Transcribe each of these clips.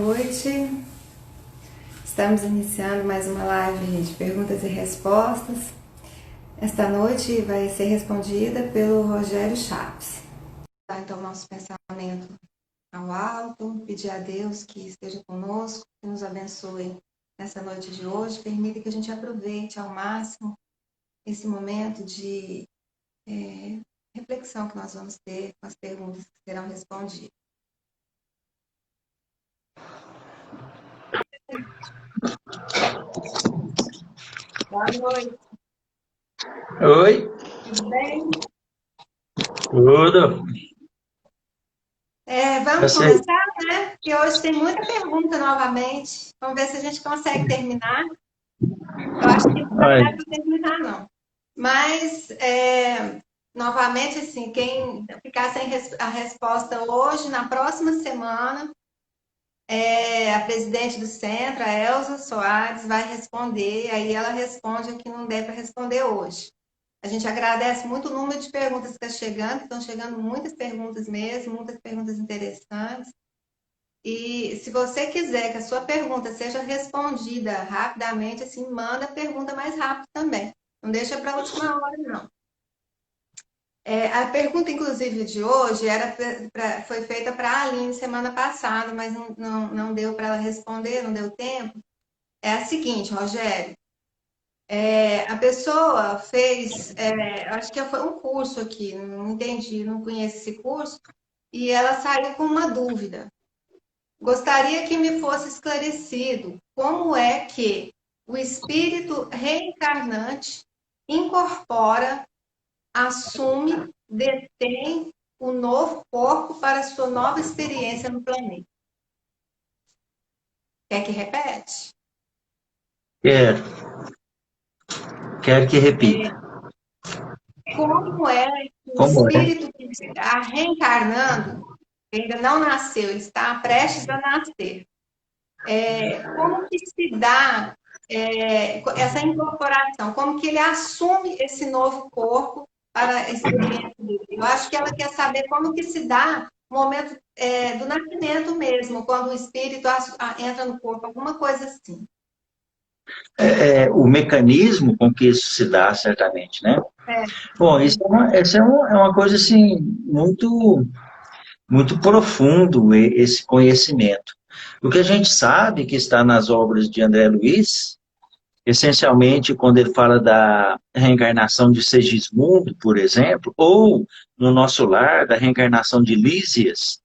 noite. Estamos iniciando mais uma live de perguntas e respostas. Esta noite vai ser respondida pelo Rogério Chaves. Então, nosso pensamento ao alto, pedir a Deus que esteja conosco, que nos abençoe nessa noite de hoje, permita que a gente aproveite ao máximo esse momento de reflexão que nós vamos ter com as perguntas que serão respondidas. Boa noite. Oi. Tudo bem? Tudo. Vamos começar, né? Porque hoje tem muita pergunta novamente. Vamos ver se a gente consegue terminar. Eu acho que não vai dar para terminar, não. Mas, novamente, assim, quem ficar sem a resposta hoje, na próxima semana, a presidente do Centro, a Elza Soares, vai responder. Aí ela responde o que não der para responder hoje. A gente agradece muito o número de perguntas que está chegando, estão chegando muitas perguntas mesmo, muitas perguntas interessantes. E se você quiser que a sua pergunta seja respondida rapidamente, assim, manda a pergunta mais rápido também. Não deixa para a última hora, não. A pergunta, inclusive, de hoje foi feita para a Aline semana passada, mas não deu para ela responder, não deu tempo. É a seguinte, Rogério. A pessoa fez, acho que foi um curso aqui, não entendi, não conheço esse curso, e ela saiu com uma dúvida. Gostaria que me fosse esclarecido como é que o espírito reencarnante incorpora, assume, detém o novo corpo para sua nova experiência no planeta. Quer que repete? Quero que repita. Como é que o espírito que está reencarnando, ainda não nasceu, ele está prestes a nascer. Como que se dá essa incorporação? Como que ele assume esse novo corpo para a experiência dele? Eu acho que ela quer saber como que se dá o momento do nascimento mesmo, quando o espírito entra no corpo, alguma coisa assim. O mecanismo com que isso se dá, certamente, né? Bom, isso é uma coisa, assim, muito, muito profundo, esse conhecimento. O que a gente sabe que está nas obras de André Luiz, essencialmente quando ele fala da reencarnação de Segismundo, por exemplo, ou no nosso lar, da reencarnação de Lísias,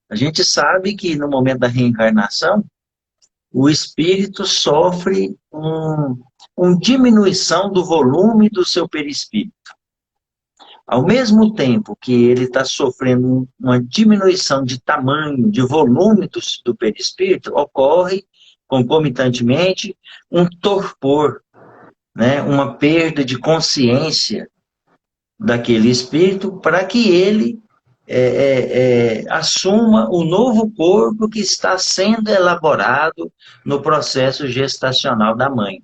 a gente sabe que no momento da reencarnação, o espírito sofre uma diminuição do volume do seu perispírito. Ao mesmo tempo que ele está sofrendo uma diminuição de tamanho, de volume do perispírito, ocorre concomitantemente um torpor, né? Uma perda de consciência daquele espírito para que ele assuma o novo corpo que está sendo elaborado no processo gestacional da mãe.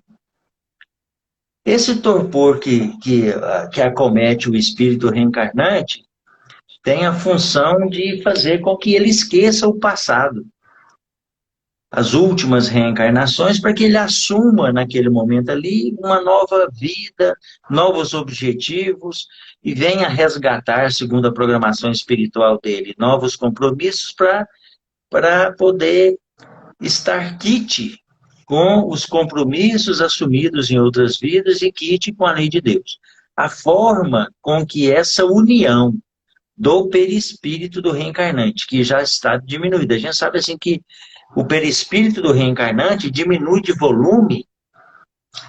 Esse torpor que acomete o espírito reencarnante tem a função de fazer com que ele esqueça o passado, as últimas reencarnações, para que ele assuma naquele momento ali uma nova vida, novos objetivos, e venha resgatar, segundo a programação espiritual dele, novos compromissos para poder estar quite com os compromissos assumidos em outras vidas e quite com a lei de Deus. A forma com que essa união do perispírito do reencarnante, que já está diminuída. A gente sabe assim que o perispírito do reencarnante diminui de volume,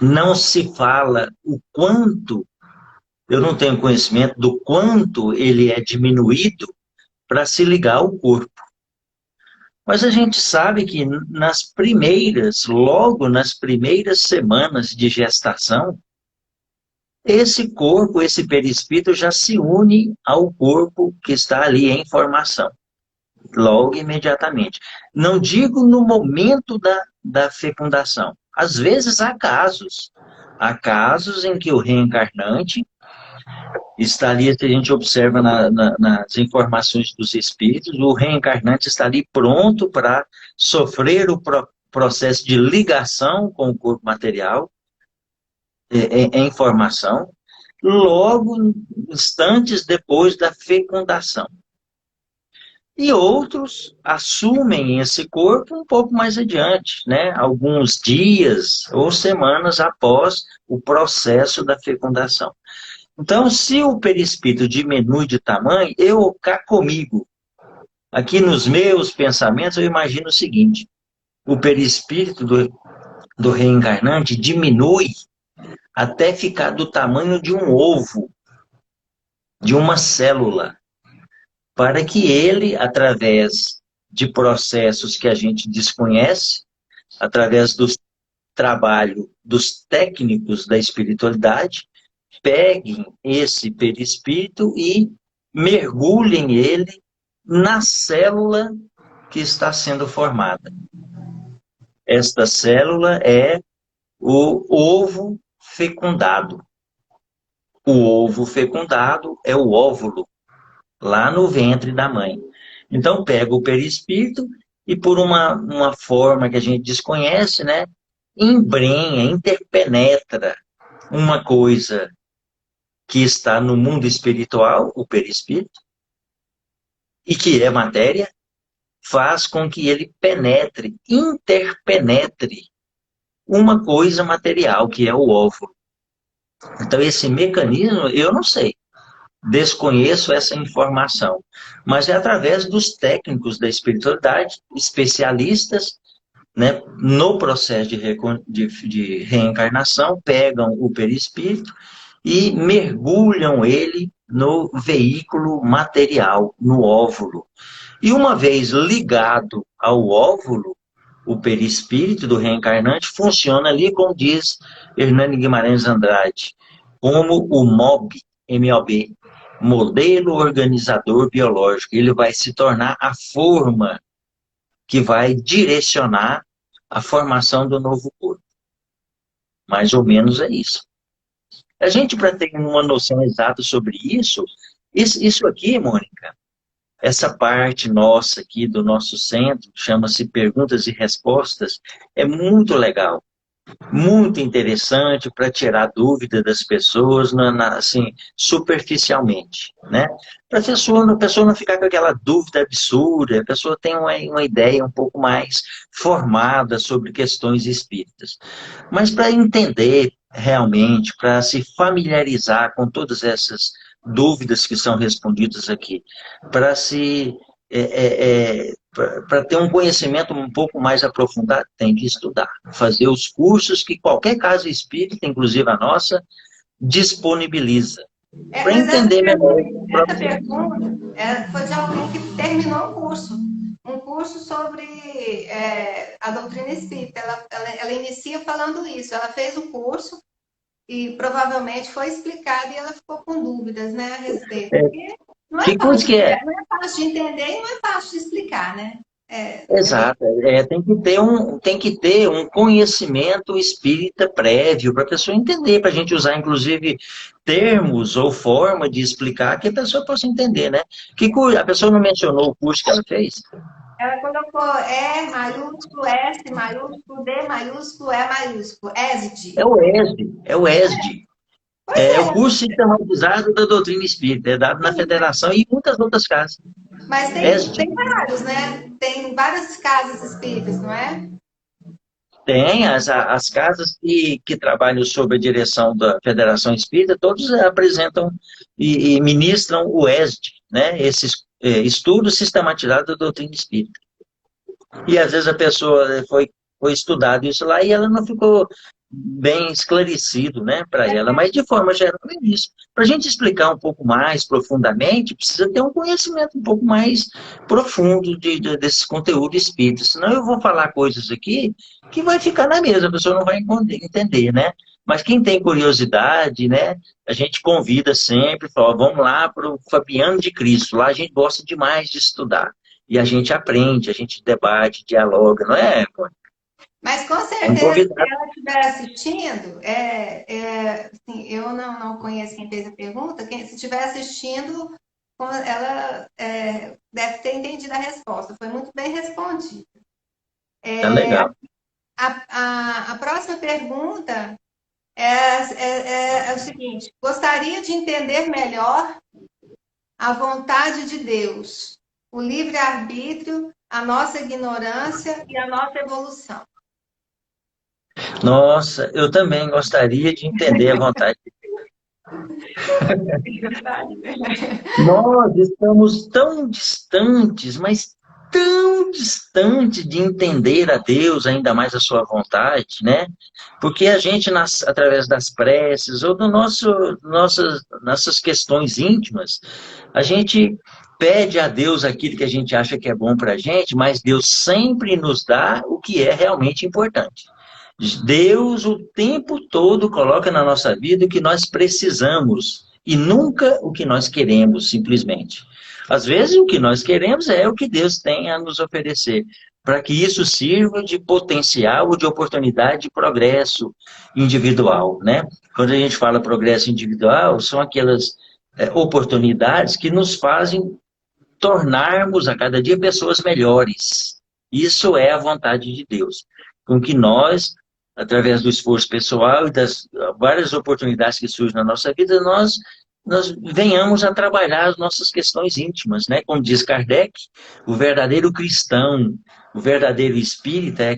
não se fala o quanto, eu não tenho conhecimento do quanto ele é diminuído para se ligar ao corpo. Mas a gente sabe que logo nas primeiras semanas de gestação, esse corpo, esse perispírito já se une ao corpo que está ali em formação. Logo, imediatamente. Não digo no momento da fecundação. Às vezes há casos em que o reencarnante Está ali, se a gente observa nas informações dos espíritos, o reencarnante está ali pronto para sofrer o processo de ligação com o corpo material, em formação, logo instantes depois da fecundação. E outros assumem esse corpo um pouco mais adiante, né? Alguns dias ou semanas após o processo da fecundação. Então, se o perispírito diminui de tamanho, eu cá comigo, aqui nos meus pensamentos, eu imagino o seguinte: o perispírito do reencarnante diminui até ficar do tamanho de um ovo, de uma célula, para que ele, através de processos que a gente desconhece, através do trabalho dos técnicos da espiritualidade, peguem esse perispírito e mergulhem ele na célula que está sendo formada. Esta célula é o ovo fecundado. O ovo fecundado é o óvulo, lá no ventre da mãe. Então, pega o perispírito e, por uma forma que a gente desconhece, né, embrenha, interpenetra uma coisa que está no mundo espiritual, o perispírito, e que é matéria, faz com que ele penetre, interpenetre uma coisa material, que é o óvulo. Então, esse mecanismo, eu não sei, desconheço essa informação, mas é através dos técnicos da espiritualidade, especialistas, né, no processo de reencarnação, pegam o perispírito e mergulham ele no veículo material, no óvulo. E uma vez ligado ao óvulo, o perispírito do reencarnante funciona ali, como diz Hernani Guimarães Andrade, como o MOB, MOB, modelo organizador biológico. Ele vai se tornar a forma que vai direcionar a formação do novo corpo. Mais ou menos é isso. A gente, para ter uma noção exata sobre isso aqui, Mônica, essa parte nossa aqui do nosso centro, chama-se Perguntas e Respostas, é muito legal, muito interessante para tirar dúvida das pessoas, assim, superficialmente, né? Para a pessoa não ficar com aquela dúvida absurda, a pessoa tem uma ideia um pouco mais formada sobre questões espíritas. Mas para entender realmente, para se familiarizar com todas essas dúvidas que são respondidas aqui, para se para ter um conhecimento um pouco mais aprofundado, tem que estudar, fazer os cursos que qualquer casa espírita, inclusive a nossa, disponibiliza. Para entender melhor. Essa pergunta foi de alguém que terminou o curso. Um curso sobre a doutrina espírita. Ela inicia falando isso. Ela fez o curso e provavelmente foi explicado e ela ficou com dúvidas, né, a respeito. Não é fácil, não é fácil de entender e não é fácil de explicar, né? Exato. Tem que ter um conhecimento espírita prévio para a pessoa entender, para a gente usar, inclusive, termos ou forma de explicar que a pessoa possa entender, né? A pessoa não mencionou o curso que ela fez? Ela colocou E maiúsculo, S maiúsculo, D maiúsculo, E maiúsculo. ESD. É o ESD. É o ESD. É o curso sistematizado da doutrina espírita, é dado na federação e em muitas outras casas. Mas tem vários, né? Tem várias casas espíritas, não é? Tem, as casas que trabalham sob a direção da Federação Espírita, todos apresentam e ministram o ESD, né? Esses estudos sistematizados da doutrina espírita. E às vezes a pessoa foi estudado isso lá e ela não ficou bem esclarecido, né, para ela, mas de forma geral é isso. Para a gente explicar um pouco mais profundamente, precisa ter um conhecimento um pouco mais profundo desse conteúdo espírita, senão eu vou falar coisas aqui que vai ficar na mesa, a pessoa não vai entender, né? Mas quem tem curiosidade, né, a gente convida sempre, fala, vamos lá para o Fabiano de Cristo, lá a gente gosta demais de estudar, e a gente aprende, a gente debate, dialoga, não é, Mônica? Mas com Estão certeza, se convidados. ela estiver assistindo, assim, eu não conheço quem fez a pergunta, se estiver assistindo, ela deve ter entendido a resposta. Foi muito bem respondida. Tá legal. A próxima pergunta é o seguinte: gostaria de entender melhor a vontade de Deus, o livre-arbítrio, a nossa ignorância e a nossa evolução. Nossa, eu também gostaria de entender a vontade. Nós estamos tão distantes, mas tão distantes de entender a Deus, ainda mais a sua vontade, né? Porque a gente, através das preces ou nossas questões íntimas, a gente pede a Deus aquilo que a gente acha que é bom para a gente, mas Deus sempre nos dá o que é realmente importante. Deus o tempo todo coloca na nossa vida o que nós precisamos e nunca o que nós queremos, simplesmente. Às vezes o que nós queremos é o que Deus tem a nos oferecer, para que isso sirva de potencial ou de oportunidade de progresso individual, né? Quando a gente fala progresso individual, são aquelas oportunidades que nos fazem tornarmos a cada dia pessoas melhores. Isso é a vontade de Deus. Com que nós, através do esforço pessoal e das várias oportunidades que surgem na nossa vida, nós venhamos a trabalhar as nossas questões íntimas, né? Como diz Kardec, o verdadeiro cristão, o verdadeiro espírita é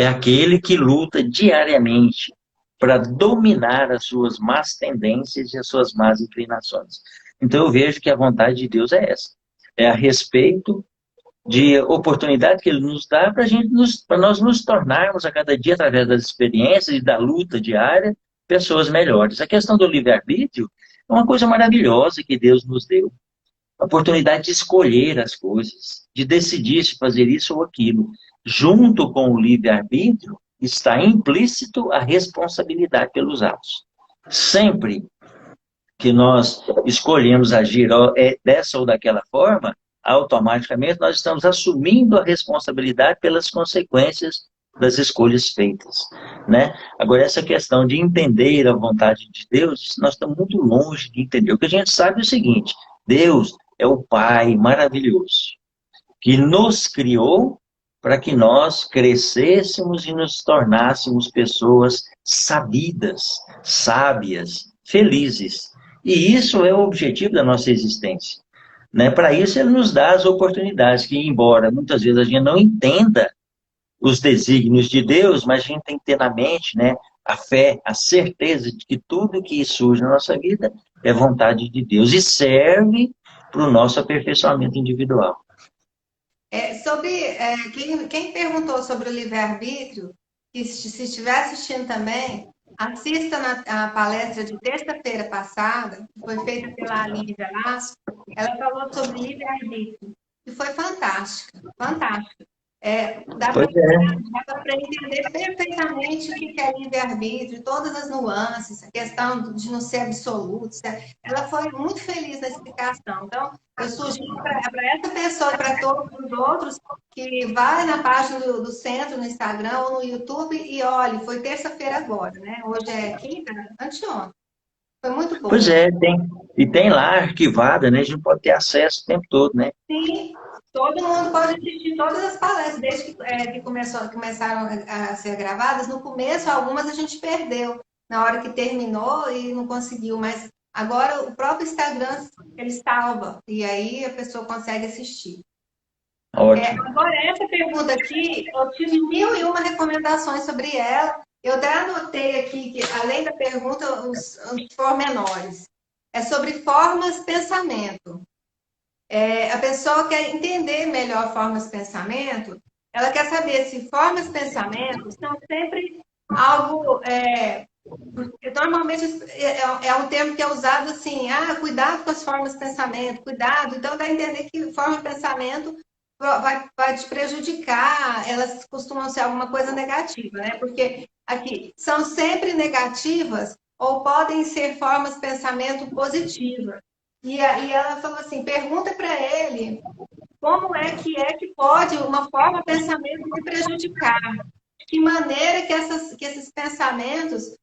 aquele que luta diariamente para dominar as suas más tendências e as suas más inclinações. Então eu vejo que a vontade de Deus é essa. É a respeito de oportunidade que Ele nos dá para nós nos tornarmos a cada dia, através das experiências e da luta diária, pessoas melhores. A questão do livre-arbítrio é uma coisa maravilhosa que Deus nos deu. A oportunidade de escolher as coisas, de decidir se fazer isso ou aquilo. Junto com o livre-arbítrio está implícito a responsabilidade pelos atos. Sempre que nós escolhemos agir dessa ou daquela forma, automaticamente nós estamos assumindo a responsabilidade pelas consequências das escolhas feitas, né? Agora, essa questão de entender a vontade de Deus, nós estamos muito longe de entender. O que a gente sabe é o seguinte: Deus é o Pai maravilhoso, que nos criou para que nós crescêssemos e nos tornássemos pessoas sabidas, sábias, felizes. E isso é o objetivo da nossa existência. Né? Para isso, ele nos dá as oportunidades, que, embora muitas vezes a gente não entenda os desígnios de Deus, mas a gente tem que ter na mente, né, a fé, a certeza de que tudo que surge na nossa vida é vontade de Deus e serve para o nosso aperfeiçoamento individual. Quem perguntou sobre o livre-arbítrio, que se estiver assistindo também, assista a palestra de terça-feira passada, que foi feita pela Aline Velasco. Ela falou sobre livre-arbítrio, e foi fantástica, fantástica. Dá para entender perfeitamente o que é livre-arbítrio, todas as nuances, a questão de não ser absoluto. Ela foi muito feliz na explicação. Então, eu sugiro para essa pessoa e para todos os outros que vai na página do centro, no Instagram ou no YouTube e olhe, foi terça-feira agora, né? Hoje é quinta, anteontem. Foi muito bom. Pois é, tem lá arquivada, né? A gente pode ter acesso o tempo todo, né? Sim, todo mundo pode assistir todas as palestras, desde que começaram a ser gravadas. No começo, algumas a gente perdeu, na hora que terminou e não conseguiu, mas agora o próprio Instagram, ele salva, e aí a pessoa consegue assistir. Ótimo. Agora, essa pergunta aqui, eu tive 1001 recomendações sobre ela. Eu até anotei aqui, que, além da pergunta, os pormenores. É sobre formas pensamento. A pessoa quer entender melhor formas de pensamento, ela quer saber se formas de pensamento são sempre algo. Normalmente é um termo que é usado assim, cuidado com as formas de pensamento, cuidado. Então, dá a entender que forma de pensamento vai te prejudicar, elas costumam ser alguma coisa negativa, né? Porque aqui são sempre negativas ou podem ser formas de pensamento positivas. E aí ela falou assim, pergunta para ele como é que pode uma forma de pensamento me prejudicar? De que maneira que esses pensamentos,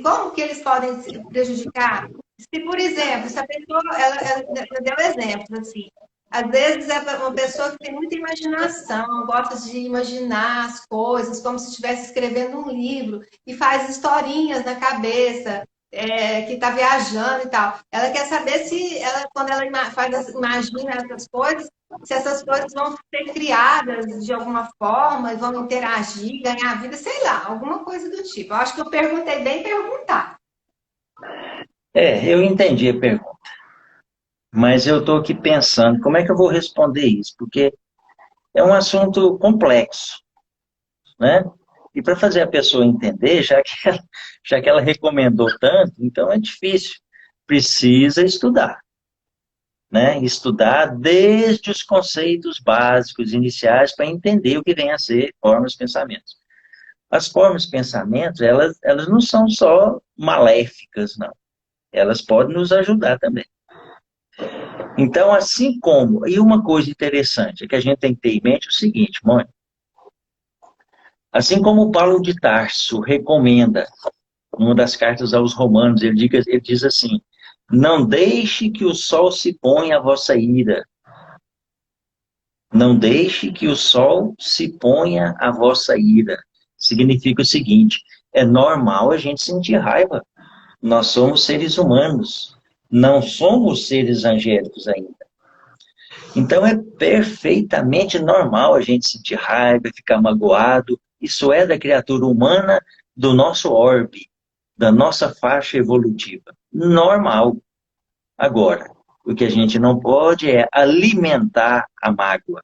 como que eles podem se prejudicar? Se, por exemplo, se a pessoa, ela deu exemplos, assim, às vezes é uma pessoa que tem muita imaginação, gosta de imaginar as coisas, como se estivesse escrevendo um livro, e faz historinhas na cabeça, que está viajando e tal. Ela quer saber se ela, quando ela imagina essas coisas, se essas coisas vão ser criadas de alguma forma, vão interagir, ganhar vida, sei lá, alguma coisa do tipo. Eu acho que eu perguntei bem perguntar. Eu entendi a pergunta, mas eu estou aqui pensando como é que eu vou responder isso, porque é um assunto complexo, né? E para fazer a pessoa entender, já que ela recomendou tanto, então é difícil. Precisa estudar, né? Estudar desde os conceitos básicos, iniciais, para entender o que vem a ser formas de pensamento. As formas de pensamento, elas não são só maléficas, não. Elas podem nos ajudar também. Então, assim como, e uma coisa interessante, é que a gente tem que ter em mente o seguinte, Mônica, assim como Paulo de Tarso recomenda, numa das cartas aos Romanos, ele diz assim, não deixe que o sol se ponha a vossa ira, não deixe que o sol se ponha a vossa ira. Significa o seguinte, é normal a gente sentir raiva. Nós somos seres humanos, não somos seres angélicos ainda. Então é perfeitamente normal a gente sentir raiva, ficar magoado. Isso é da criatura humana, do nosso orbe, da nossa faixa evolutiva. Normal. Agora, o que a gente não pode é alimentar a mágoa,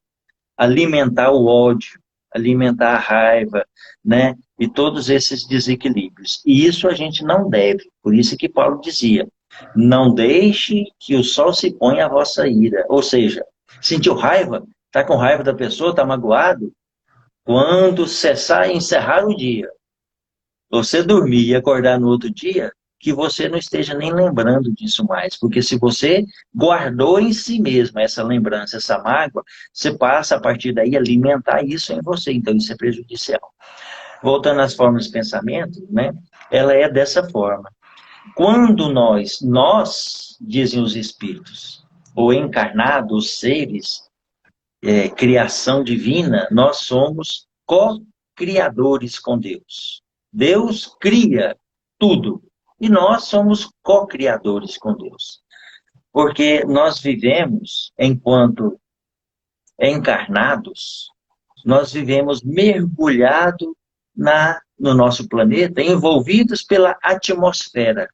alimentar o ódio, alimentar a raiva, né? E todos esses desequilíbrios. E isso a gente não deve. Por isso que Paulo dizia, não deixe que o sol se ponha a vossa ira. Ou seja, sentiu raiva, está com raiva da pessoa, está magoado, quando cessar e encerrar o dia, você dormir e acordar no outro dia, que você não esteja nem lembrando disso mais. Porque se você guardou em si mesmo essa lembrança, essa mágoa, você passa a partir daí a alimentar isso em você. Então isso é prejudicial. Voltando às formas de pensamento, né? Ela é dessa forma. Quando nós, dizem os espíritos, ou encarnados, seres, criação divina, nós somos co-criadores com Deus. Deus cria tudo e nós somos co-criadores com Deus. Porque nós vivemos, enquanto encarnados, nós vivemos mergulhados no nosso planeta, envolvidos pela atmosfera.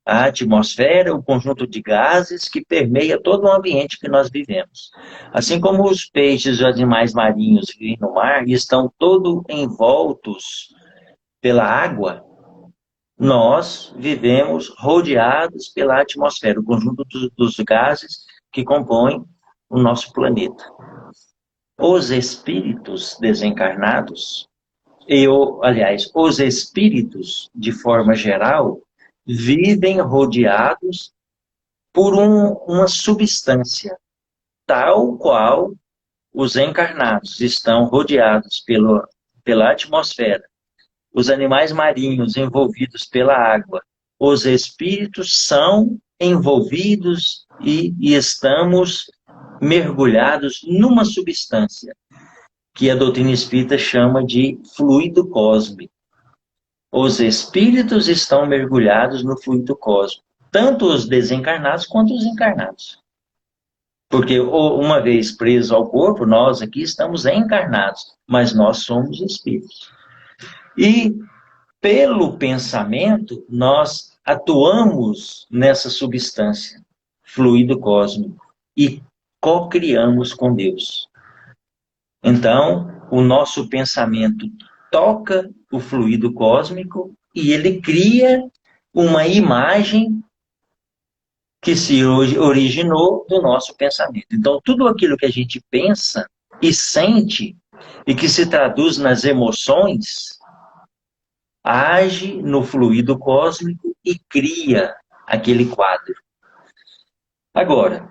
A atmosfera é o conjunto de gases que permeia todo o ambiente que nós vivemos. Assim como os peixes e os animais marinhos vivem no mar e estão todos envoltos pela água, nós vivemos rodeados pela atmosfera, o conjunto dos gases que compõem o nosso planeta. Os espíritos desencarnados, aliás, os espíritos, de forma geral, vivem rodeados por uma substância, tal qual os encarnados estão rodeados pela atmosfera, os animais marinhos envolvidos pela água, os espíritos são envolvidos e estamos mergulhados numa substância que a doutrina espírita chama de fluido cósmico. Os espíritos estão mergulhados no fluido cósmico, tanto os desencarnados quanto os encarnados. Porque uma vez presos ao corpo, nós aqui estamos encarnados, mas nós somos espíritos. E pelo pensamento, nós atuamos nessa substância, fluido cósmico, e co-criamos com Deus. Então, o nosso pensamento toca o fluido cósmico e ele cria uma imagem que se originou do nosso pensamento. Então, tudo aquilo que a gente pensa e sente e que se traduz nas emoções, age no fluido cósmico e cria aquele quadro. Agora,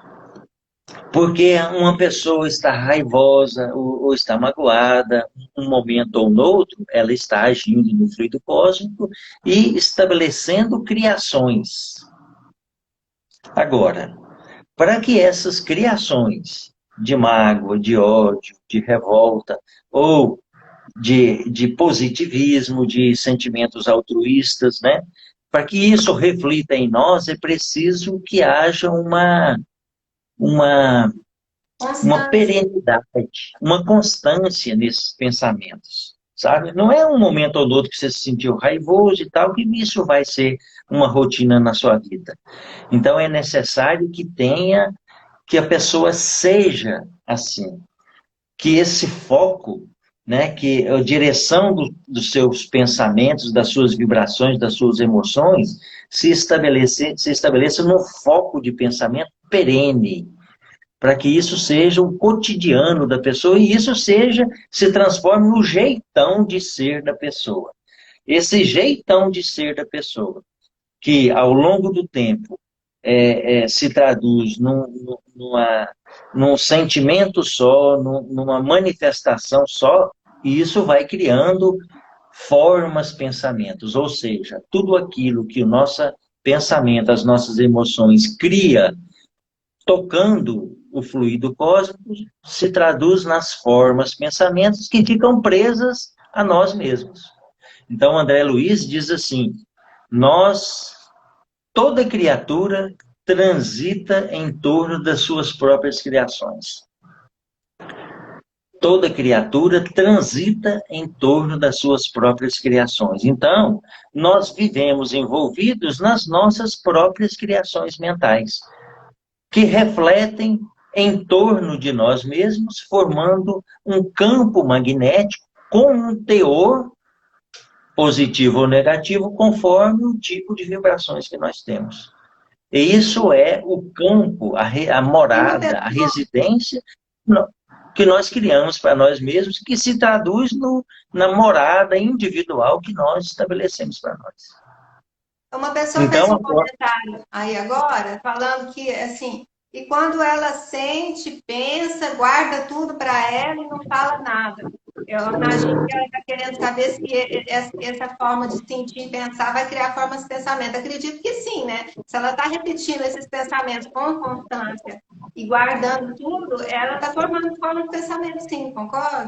porque uma pessoa está raivosa ou está magoada, um momento ou no outro, ela está agindo no fluido cósmico e estabelecendo criações. Agora, para que essas criações de mágoa, de ódio, de revolta, ou de positivismo, de sentimentos altruístas, né? Para que isso reflita em nós, é preciso que haja uma, uma Constância. perenidade, uma constância nesses pensamentos, sabe? Não é um momento ou outro que você se sentiu raivoso e tal, que isso vai ser uma rotina na sua vida. Então é necessário que a pessoa seja assim, que esse foco, né, que a direção dos seus pensamentos, das suas vibrações, das suas emoções, se estabeleça num foco de pensamento perene, para que isso seja o cotidiano da pessoa e isso se transforme no jeitão de ser da pessoa. Esse jeitão de ser da pessoa, que ao longo do tempo se traduz num sentimento só, numa manifestação só, e isso vai criando formas, pensamentos, ou seja, tudo aquilo que o nosso pensamento, as nossas emoções cria, tocando o fluido cósmico, se traduz nas formas, pensamentos que ficam presas a nós mesmos. Então, André Luiz diz assim, toda criatura transita em torno das suas próprias criações. Toda criatura transita em torno das suas próprias criações. Então, nós vivemos envolvidos nas nossas próprias criações mentais, que refletem em torno de nós mesmos, formando um campo magnético com um teor positivo ou negativo, conforme o tipo de vibrações que nós temos. E isso é o campo, a Uma morada, a pessoa, residência que nós criamos para nós mesmos, que se traduz na morada individual que nós estabelecemos para nós. uma pessoa fez Então, um agora, comentário aí agora, falando que, assim, e quando ela sente, pensa, guarda tudo para ela e não fala nada. Eu imagino que ela está querendo saber se essa forma de sentir e pensar vai criar formas de pensamento. Acredito que sim, né? Se ela está repetindo esses pensamentos com constância e guardando tudo, ela está formando forma de pensamento, sim, concorda?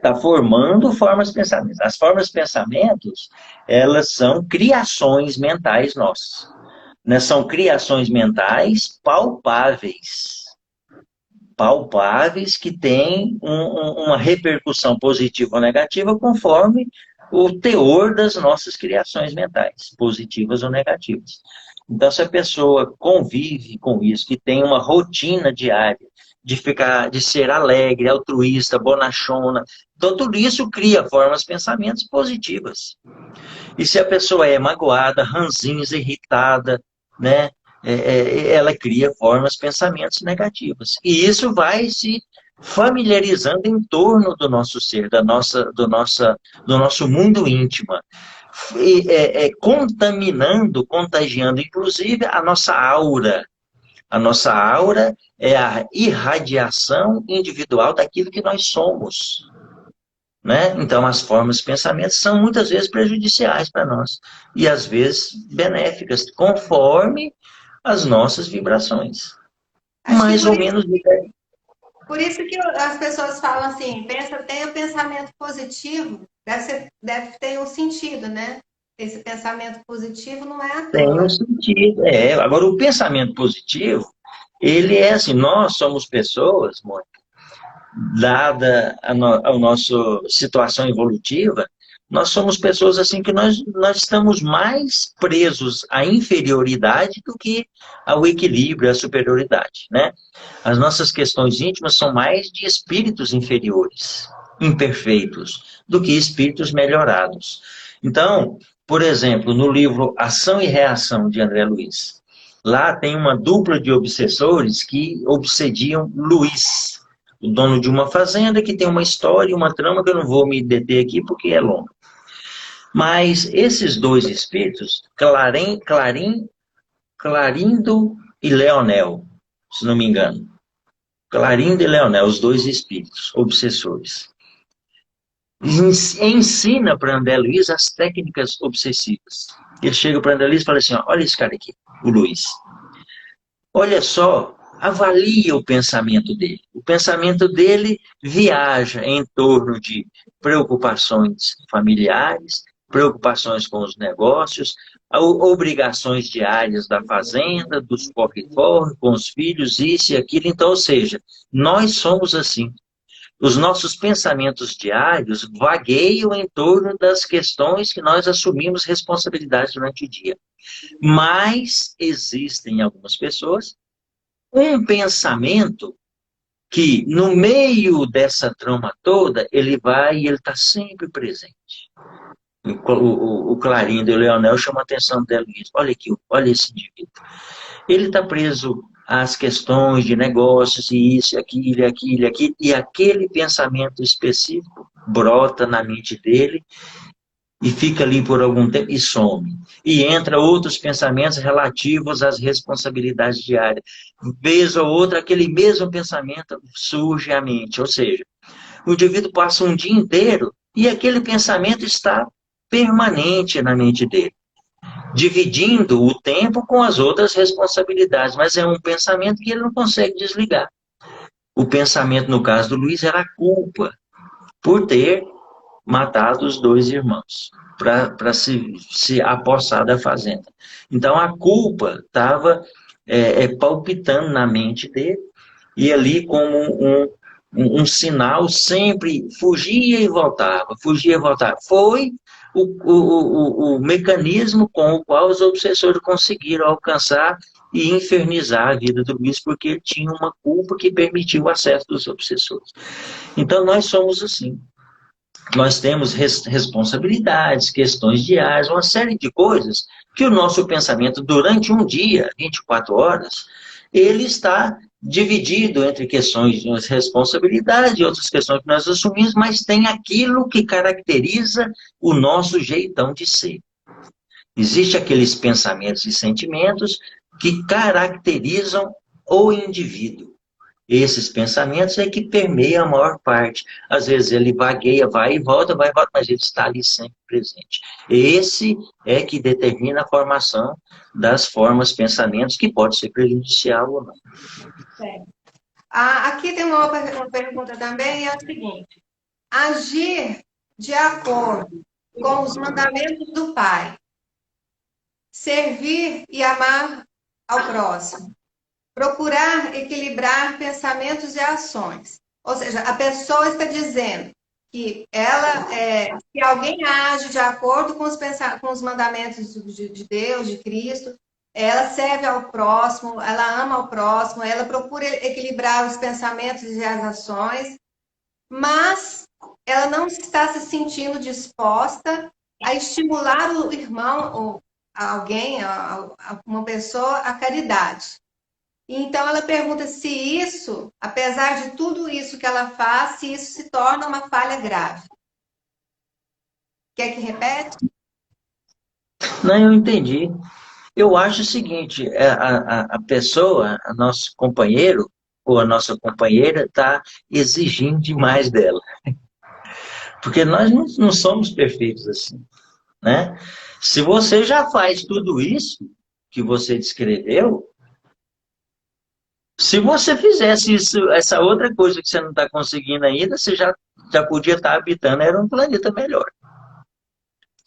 tá formando formas de pensamento. As formas de pensamentos, elas são criações mentais nossas. Né? São criações mentais palpáveis que têm uma repercussão positiva ou negativa conforme o teor das nossas criações mentais, positivas ou negativas. Então, se a pessoa convive com isso, que tem uma rotina diária de ser alegre, altruísta, bonachona, então tudo isso cria formas, pensamentos positivas. E se a pessoa é magoada, ranzinza, irritada, né, ela cria formas, pensamentos negativos. E isso vai se familiarizando em torno do nosso ser, do nosso mundo íntimo. E, contaminando, contagiando, inclusive, a nossa aura. A nossa aura é a irradiação individual daquilo que nós somos. Né? Então, as formas de pensamento são muitas vezes prejudiciais para nós. E às vezes benéficas, conforme as nossas vibrações. Acho que Mais ou menos. por isso que as pessoas falam assim, tenha pensamento positivo, deve ter um sentido, né? Esse pensamento positivo não é à Tem um toa. sentido. Agora, o pensamento positivo, ele é assim, nós somos pessoas, Mônica, dada a nossa situação evolutiva, nós somos pessoas assim que nós estamos mais presos à inferioridade do que ao equilíbrio, à superioridade, né? As nossas questões íntimas são mais de espíritos inferiores, imperfeitos, do que espíritos melhorados. Então, por exemplo, no livro Ação e Reação, de André Luiz, lá tem uma dupla de obsessores que obsediam Luiz, o dono de uma fazenda que tem uma história e uma trama que eu não vou me deter aqui porque é longa. Mas esses dois espíritos, Clarim Clarindo e Leonel, se não me engano. Clarindo e Leonel, os dois espíritos obsessores. Ensina para André Luiz as técnicas obsessivas. Ele chega para André Luiz e fala assim, ó, olha esse cara aqui, o Luiz. Olha só, avalia o pensamento dele. O pensamento dele viaja em torno de preocupações familiares, preocupações com os negócios, obrigações diárias da fazenda, dos corre-corre, com os filhos, isso e aquilo. Então, ou seja, nós somos assim. Os nossos pensamentos diários vagueiam em torno das questões que nós assumimos responsabilidade durante o dia. Mas existem algumas pessoas um pensamento que, no meio dessa trama toda, ele vai e ele está sempre presente. O Clarindo e o Leonel chamam a atenção dela e diz, olha aqui, olha esse indivíduo. Ele está preso às questões de negócios, e isso, aquilo, aquilo, aquilo, e aquele pensamento específico brota na mente dele, e fica ali por algum tempo e some. E entra outros pensamentos relativos às responsabilidades diárias. Vez ou outra, aquele mesmo pensamento surge à mente. Ou seja, o indivíduo passa um dia inteiro e aquele pensamento está permanente na mente dele, dividindo o tempo com as outras responsabilidades, mas é um pensamento que ele não consegue desligar. O pensamento, no caso do Luiz, era a culpa por ter matado os dois irmãos para se apossar da fazenda. Então a culpa estava palpitando na mente dele e ali como um sinal sempre fugia e voltava, fugia e voltava. Foi o mecanismo com o qual os obsessores conseguiram alcançar e infernizar a vida do Luiz, porque ele tinha uma culpa que permitiu o acesso dos obsessores. Então nós somos assim. Nós temos responsabilidades, questões diárias, uma série de coisas que o nosso pensamento, durante um dia, 24 horas, ele está dividido entre questões de responsabilidade e outras questões que nós assumimos, mas tem aquilo que caracteriza o nosso jeitão de ser. Existem aqueles pensamentos e sentimentos que caracterizam o indivíduo. Esses pensamentos é que permeiam a maior parte. Às vezes ele vagueia, vai e volta, mas ele está ali sempre presente. Esse é que determina a formação das formas, pensamentos, que pode ser prejudicial ou não. Aqui tem uma pergunta também, é o seguinte. Agir de acordo com os mandamentos do Pai, servir e amar ao próximo, procurar equilibrar pensamentos e ações. Ou seja, a pessoa está dizendo que se alguém age de acordo com os mandamentos de Deus, de Cristo, ela serve ao próximo, ela ama ao próximo, ela procura equilibrar os pensamentos e as ações, mas ela não está se sentindo disposta a estimular o irmão ou alguém, uma pessoa, a caridade. Então, ela pergunta se isso, apesar de tudo isso que ela faz, se isso se torna uma falha grave. Quer que repete? Não, eu entendi. Eu acho o seguinte, a pessoa, a nosso companheiro ou a nossa companheira está exigindo demais dela. Porque nós não somos perfeitos assim, né? Se você já faz tudo isso que você descreveu, se você fizesse isso, essa outra coisa que você não está conseguindo ainda, você já podia estar habitando, era um planeta melhor.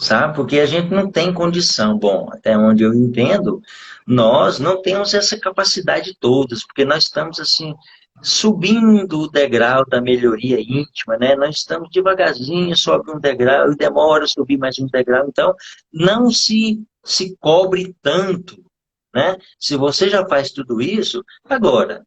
Sabe? Porque a gente não tem condição. Bom, até onde eu entendo, nós não temos essa capacidade todas, porque nós estamos assim, subindo o degrau da melhoria íntima, né? Nós estamos devagarzinho, sobe um degrau e demora a subir mais um degrau. Então, não se cobre tanto, né? Se você já faz tudo isso, agora,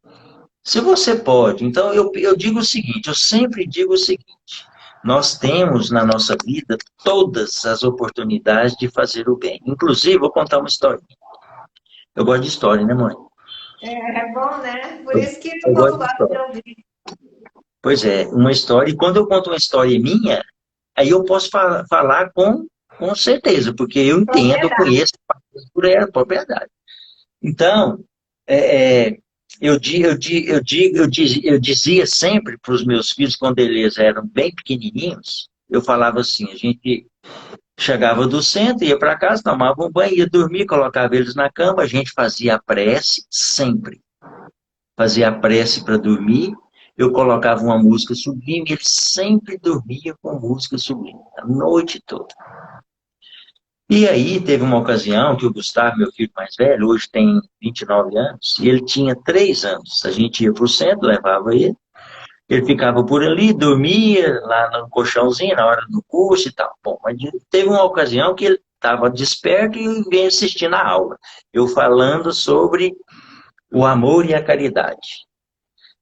se você pode, então eu digo o seguinte, eu sempre digo o seguinte, nós temos na nossa vida todas as oportunidades de fazer o bem. Inclusive, vou contar uma história. Eu gosto de história, né, mãe? É bom, né? Por isso que o gosto povo de gosta de história. ouvir. Pois é, uma história. E quando eu conto uma história minha, aí eu posso falar com certeza, porque eu entendo, eu conheço por propriedade. Então, é, é, eu dizia sempre para os meus filhos, quando eles eram bem pequenininhos, eu falava assim, a gente chegava do centro, ia para casa, tomava um banho, ia dormir, colocava eles na cama, a gente fazia a prece sempre. Fazia a prece para dormir, eu colocava uma música sublime, ele sempre dormia com música sublime, a noite toda. E aí teve uma ocasião que o Gustavo, meu filho mais velho, hoje tem 29 anos, e ele tinha 3 anos. A gente ia para o centro, levava ele ficava por ali, dormia lá no colchãozinho na hora do curso e tal. Bom, mas teve uma ocasião que ele estava desperto e veio assistir na aula. Eu falando sobre o amor e a caridade.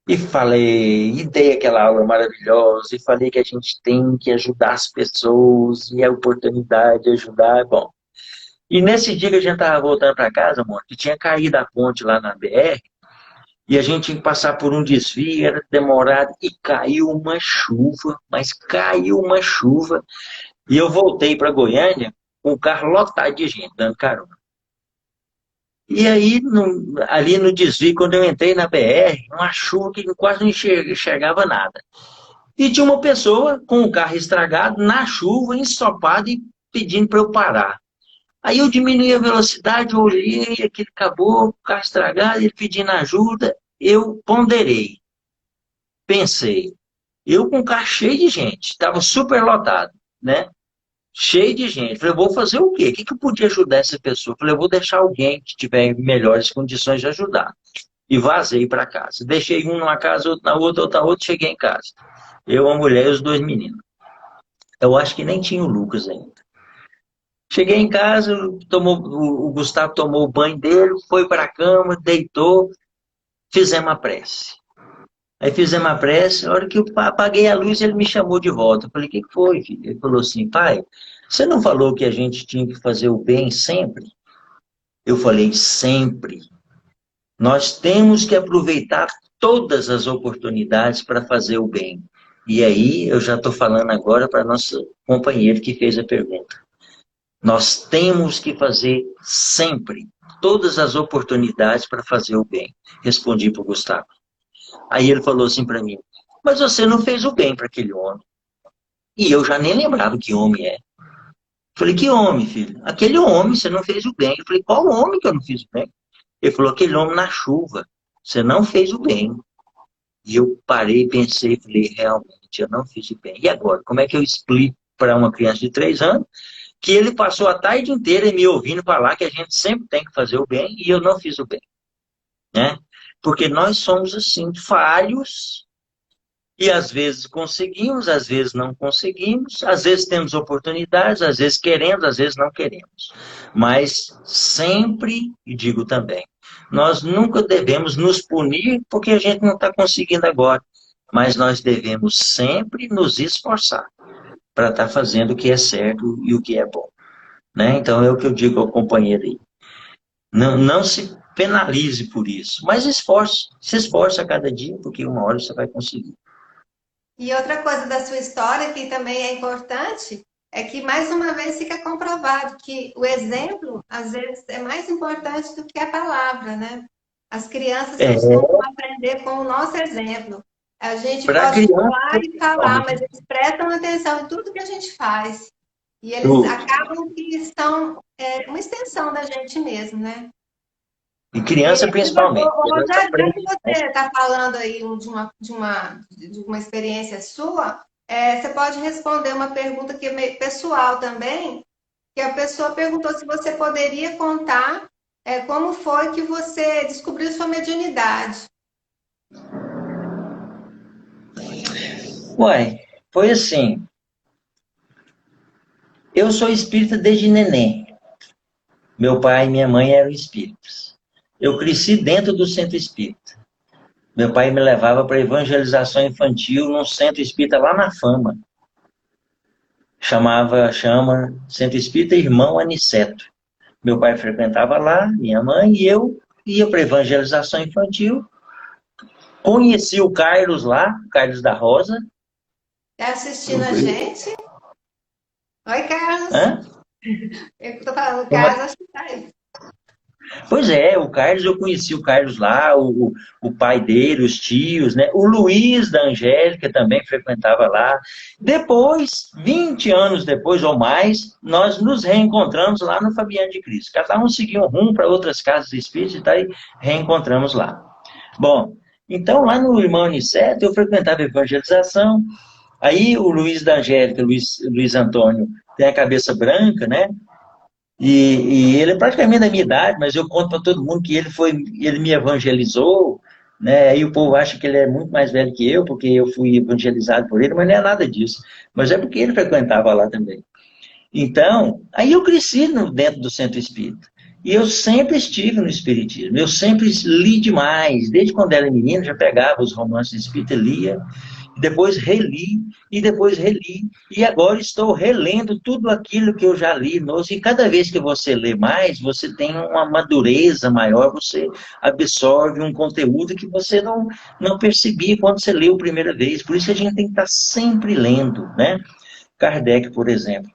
E falei, e dei aquela aula maravilhosa, e falei que a gente tem que ajudar as pessoas, e a oportunidade de ajudar, bom. E nesse dia que a gente estava voltando para casa, amor, que tinha caído a ponte lá na BR, e a gente tinha que passar por um desvio, era demorado, e caiu uma chuva, mas caiu uma chuva, e eu voltei para Goiânia com o carro lotado de gente, dando carona. E aí, ali no desvio, quando eu entrei na BR, uma chuva que quase não enxergava nada. E tinha uma pessoa com o carro estragado, na chuva, ensopado e pedindo para eu parar. Aí eu diminuí a velocidade, eu olhei aquele caboclo, o carro estragado, ele pedindo ajuda, eu ponderei, pensei, eu com o carro cheio de gente, estava super lotado, né? Cheio de gente. Falei, eu vou fazer o quê? O que que eu podia ajudar essa pessoa? Falei, eu vou deixar alguém que tiver em melhores condições de ajudar. E vazei para casa. Deixei um numa casa, outro na outra, outro na outra, cheguei em casa. Eu, a mulher e os 2 meninos. Eu acho que nem tinha o Lucas ainda. Cheguei em casa, o Gustavo tomou o banho dele, foi para a cama, deitou, fizemos a prece. Aí fizemos a prece, a hora que eu apaguei a luz, ele me chamou de volta. Eu falei, o que foi, filho? Ele falou assim, pai, você não falou que a gente tinha que fazer o bem sempre? Eu falei, sempre. Nós temos que aproveitar todas as oportunidades para fazer o bem. E aí, eu já estou falando agora para nosso companheiro que fez a pergunta. Nós temos que fazer sempre todas as oportunidades para fazer o bem. Respondi para o Gustavo. Aí ele falou assim para mim, mas você não fez o bem para aquele homem. E eu já nem lembrava que homem é. Falei, que homem, filho? Aquele homem, você não fez o bem. Eu falei, qual homem que eu não fiz o bem? Ele falou, aquele homem na chuva. Você não fez o bem. E eu parei, pensei, falei, realmente, eu não fiz o bem. E agora, como é que eu explico para uma criança de 3 anos que ele passou a tarde inteira me ouvindo falar que a gente sempre tem que fazer o bem e eu não fiz o bem, né? Porque nós somos assim, falhos e às vezes conseguimos, às vezes não conseguimos, às vezes temos oportunidades, às vezes queremos, às vezes não queremos. Mas sempre, e digo também, nós nunca devemos nos punir porque a gente não está conseguindo agora, mas nós devemos sempre nos esforçar para estar fazendo o que é certo e o que é bom. Né? Então é o que eu digo ao companheiro aí. Não, não se penalize por isso, mas se esforce a cada dia, porque uma hora você vai conseguir. E outra coisa da sua história que também é importante é que, mais uma vez, fica comprovado que o exemplo, às vezes, é mais importante do que a palavra, né? As crianças É, costumam aprender com o nosso exemplo. A gente para pode criança, falar e falar, mas principalmente. eles prestam atenção em tudo que a gente faz. E eles Tudo. acabam que são uma extensão da gente mesmo, né? E E, criança, principalmente. Criança Rogério, já que aprende. você está falando aí de uma experiência sua, você pode responder uma pergunta que é meio pessoal também, que a pessoa perguntou se você poderia contar como foi que você descobriu sua mediunidade. Uai, foi assim. Eu sou espírita desde neném. Meu pai e minha mãe eram espíritas. Eu cresci dentro do centro espírita. Meu pai me levava para evangelização infantil num centro espírita lá na Fama. Chama Centro Espírita Irmão Aniceto. Meu pai frequentava lá, minha mãe e eu ia para evangelização infantil. Conheci o Carlos lá, Carlos da Rosa. Está assistindo a gente? Oi, Carlos. Hã? Eu estou falando, Como é? Carlos, acho que está aí. Pois é, o Carlos, eu conheci o Carlos lá, o pai dele, os tios, né? O Luiz da Angélica também frequentava lá. Depois, 20 anos depois ou mais, nós nos reencontramos lá no Fabiano de Cristo. Cada um seguiu um rumo para outras casas espíritas e daí reencontramos lá. Bom, então lá no Irmão Aniceto eu frequentava a evangelização, aí o Luiz da Angélica, Luiz Antônio, tem a cabeça branca, né? E ele é praticamente da minha idade, mas eu conto para todo mundo que ele me evangelizou, né? Aí o povo acha que ele é muito mais velho que eu, porque eu fui evangelizado por ele, mas não é nada disso. Mas é porque ele frequentava lá também. Então, aí eu cresci dentro do centro espírita. E eu sempre estive no espiritismo. Eu sempre li demais. Desde quando era menino, já pegava os romances espíritas, lia, depois reli, e depois reli. E agora estou relendo tudo aquilo que eu já li. E cada vez que você lê mais, você tem uma madureza maior, você absorve um conteúdo que você não percebia quando você leu a primeira vez. Por isso que a gente tem que estar sempre lendo, né? Kardec, por exemplo.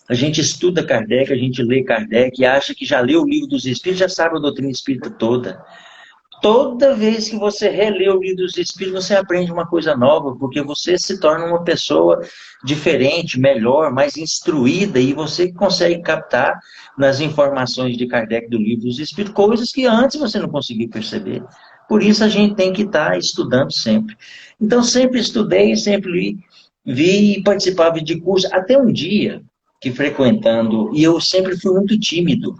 A gente estuda Kardec, a gente lê Kardec e acha que já leu o livro dos Espíritos, já sabe a doutrina espírita toda. Toda vez que você relê o livro dos Espíritos, você aprende uma coisa nova, porque você se torna uma pessoa diferente, melhor, mais instruída, e você consegue captar nas informações de Kardec do livro dos Espíritos coisas que antes você não conseguia perceber. Por isso a gente tem que estar estudando sempre. Então, sempre estudei, sempre li, vi e participava de cursos, até um dia que frequentando, e eu sempre fui muito tímido,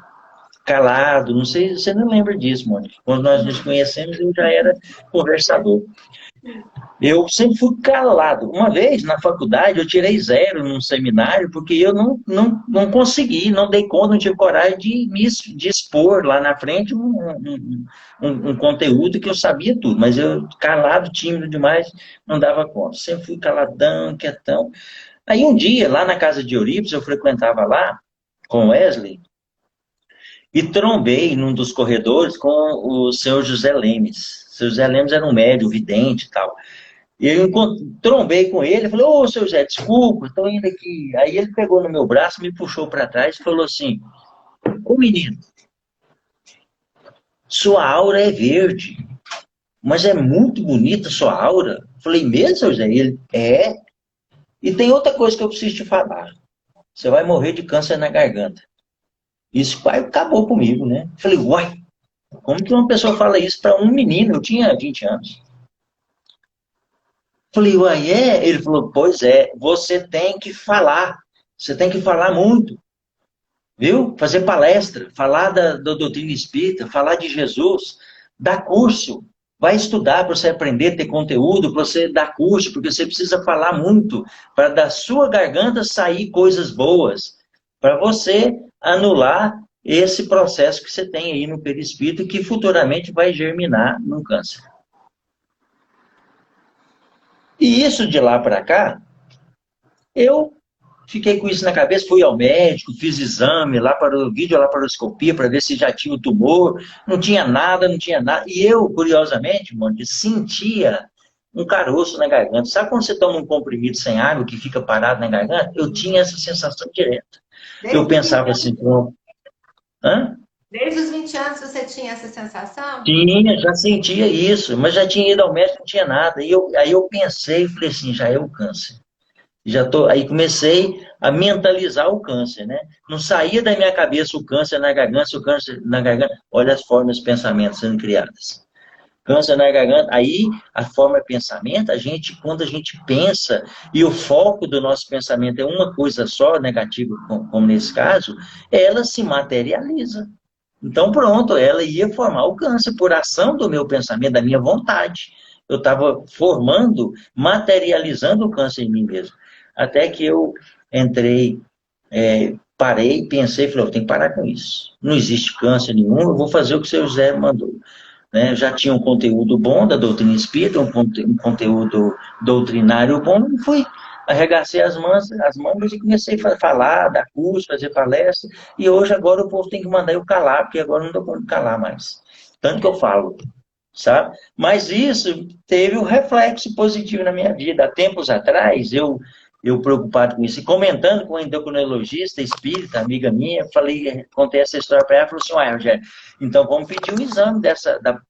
calado, não sei, você não lembra disso, Mônica. Quando nós nos conhecemos, eu já era conversador. Eu sempre fui calado. Uma vez, na faculdade, eu tirei 0 num seminário, porque eu não consegui, não dei conta, não tive coragem de expor lá na frente um conteúdo que eu sabia tudo, mas eu, calado, tímido demais, não dava conta. Sempre fui caladão, quietão. Aí um dia, lá na casa de Eurípides, eu frequentava lá, com Wesley, e trombei num dos corredores com o seu José Lemes. O seu José Lemes era um médium, vidente e tal. E eu trombei com ele, falei, ô, seu José, desculpa, estou indo aqui. Aí ele pegou no meu braço, me puxou para trás e falou assim, ô menino, sua aura é verde, mas é muito bonita sua aura. Falei, mesmo, seu José? Ele, é. E tem outra coisa que eu preciso te falar. Você vai morrer de câncer na garganta. Isso acabou comigo, né? Falei, uai, como que uma pessoa fala isso para um menino? Eu tinha 20 anos. Falei, uai, é? Ele falou, pois é, você tem que falar. Você tem que falar muito, viu? Fazer palestra, falar da doutrina espírita, falar de Jesus, dar curso. Vai estudar para você aprender, ter conteúdo, para você dar curso, porque você precisa falar muito para da sua garganta sair coisas boas, para você anular esse processo que você tem aí no perispírito que futuramente vai germinar num câncer. E isso de lá para cá, eu fiquei com isso na cabeça, fui ao médico, fiz exame, lá para o videolaparoscopia, para ver se já tinha o tumor, não tinha nada, não tinha nada. E eu, curiosamente, Mônica, sentia um caroço na garganta. Sabe quando você toma um comprimido sem água que fica parado na garganta? Eu tinha essa sensação direta. Eu pensava assim, hã? Desde os 20 anos você tinha essa sensação? Tinha, já sentia isso, mas já tinha ido ao médico, não tinha nada. Aí eu pensei e falei assim, já é o câncer. Aí comecei a mentalizar o câncer, né? Não saía da minha cabeça o câncer na garganta, o câncer na garganta. Olha as formas de pensamento sendo criadas. Câncer na garganta, aí a forma de pensamento, quando a gente pensa, e o foco do nosso pensamento é uma coisa só, negativa, como nesse caso, ela se materializa. Então, pronto, ela ia formar o câncer por ação do meu pensamento, da minha vontade. Eu estava formando, materializando o câncer em mim mesmo. Até que eu entrei, parei, pensei, falei, eu tenho que parar com isso. Não existe câncer nenhum, eu vou fazer o que o seu José mandou. Né? Já tinha um conteúdo bom da doutrina espírita, um conteúdo doutrinário bom, e fui, arregacei as mangas e comecei a falar, dar curso, fazer palestra, e hoje agora o povo tem que mandar eu calar, porque agora não dou conta de calar mais. Tanto que eu falo, sabe? Mas isso teve um reflexo positivo na minha vida. Há tempos atrás, eu Eu preocupado com isso. E comentando com a endocrinologista espírita, amiga minha, falei, contei essa história para ela, falou assim, uai, Rogério, então vamos pedir um exame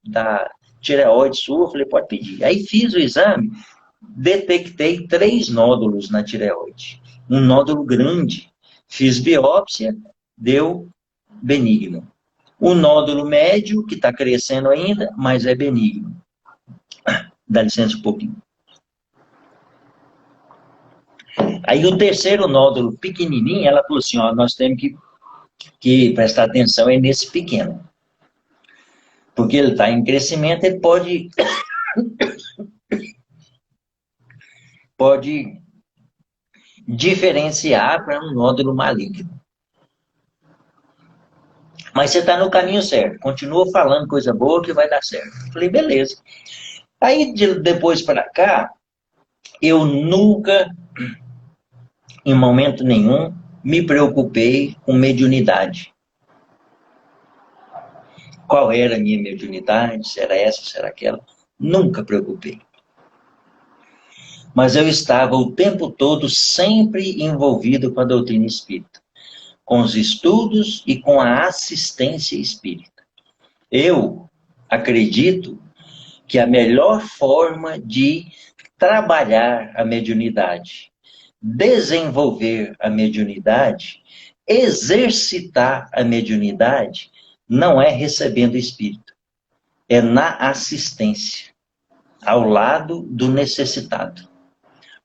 da tireoide sua. Falei, pode pedir. Aí fiz o exame, detectei 3 nódulos na tireoide. Um nódulo grande. Fiz biópsia, deu benigno. O nódulo médio, que está crescendo ainda, mas é benigno. Dá licença um pouquinho. Aí o terceiro nódulo pequenininho, ela falou assim, ó, nós temos que prestar atenção nesse pequeno. Porque ele está em crescimento, ele pode diferenciar para um nódulo maligno. Mas você está no caminho certo. Continua falando coisa boa que vai dar certo. Falei, beleza. Aí, depois para cá, eu nunca, em momento nenhum, me preocupei com mediunidade. Qual era a minha mediunidade? Se era essa, se era aquela? Nunca preocupei. Mas eu estava o tempo todo sempre envolvido com a doutrina espírita, com os estudos e com a assistência espírita. Eu acredito que a melhor forma de trabalhar a mediunidade, desenvolver a mediunidade, exercitar a mediunidade, não é recebendo espírito, é na assistência, ao lado do necessitado,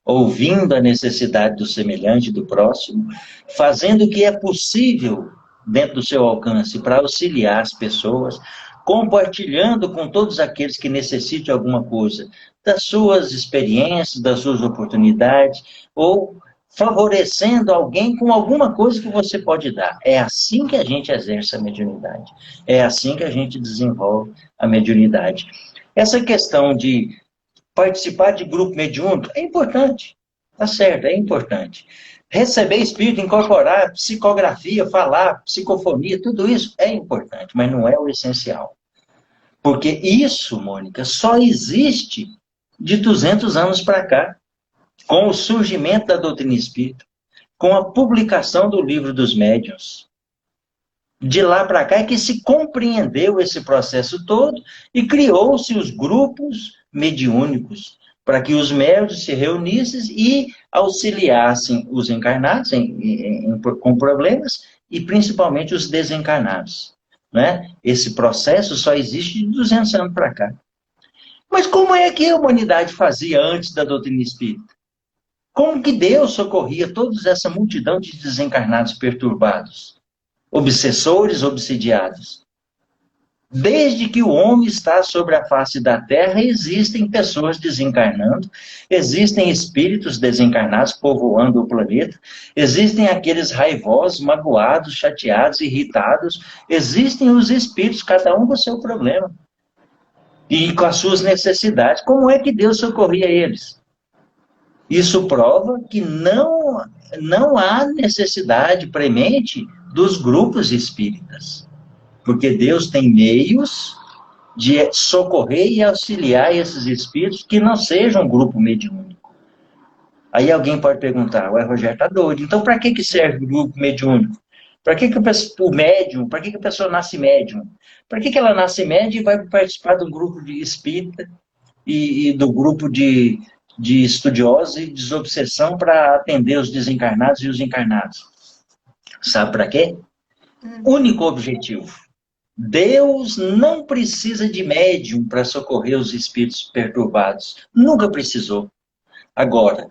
ouvindo a necessidade do semelhante, do próximo, fazendo o que é possível dentro do seu alcance para auxiliar as pessoas, compartilhando com todos aqueles que necessitem de alguma coisa, das suas experiências, das suas oportunidades, ou favorecendo alguém com alguma coisa que você pode dar. É assim que a gente exerce a mediunidade. É assim que a gente desenvolve a mediunidade. Essa questão de participar de grupo mediúnico é importante. Tá certo, é importante. Receber espírito, incorporar psicografia, falar, psicofonia, tudo isso é importante, mas não é o essencial. Porque isso, Mônica, só existe de 200 anos para cá, com o surgimento da doutrina espírita, com a publicação do Livro dos Médiuns. De lá para cá é que se compreendeu esse processo todo e criou-se os grupos mediúnicos, para que os médiuns se reunissem e auxiliassem os encarnados com problemas e principalmente os desencarnados. Né? Esse processo só existe de 200 anos para cá. Mas como é que a humanidade fazia antes da doutrina espírita? Como que Deus socorria toda essa multidão de desencarnados perturbados? Obsessores, obsidiados. Desde que o homem está sobre a face da Terra, existem pessoas desencarnando, existem espíritos desencarnados povoando o planeta, existem aqueles raivosos, magoados, chateados, irritados, existem os espíritos, cada um com o seu problema e com as suas necessidades. Como é que Deus socorria eles? Isso prova que não há necessidade premente dos grupos espíritas. Porque Deus tem meios de socorrer e auxiliar esses espíritos que não sejam um grupo mediúnico. Aí alguém pode perguntar, ué, Rogério, tá doido. Então, para que serve o grupo mediúnico? Para que o médium, para que a pessoa nasce médium? Para que ela nasce médium e vai participar do grupo de espírita e do grupo de estudiosos e desobsessão para atender os desencarnados e os encarnados? Sabe para quê? Único objetivo. Deus não precisa de médium para socorrer os espíritos perturbados. Nunca precisou. Agora,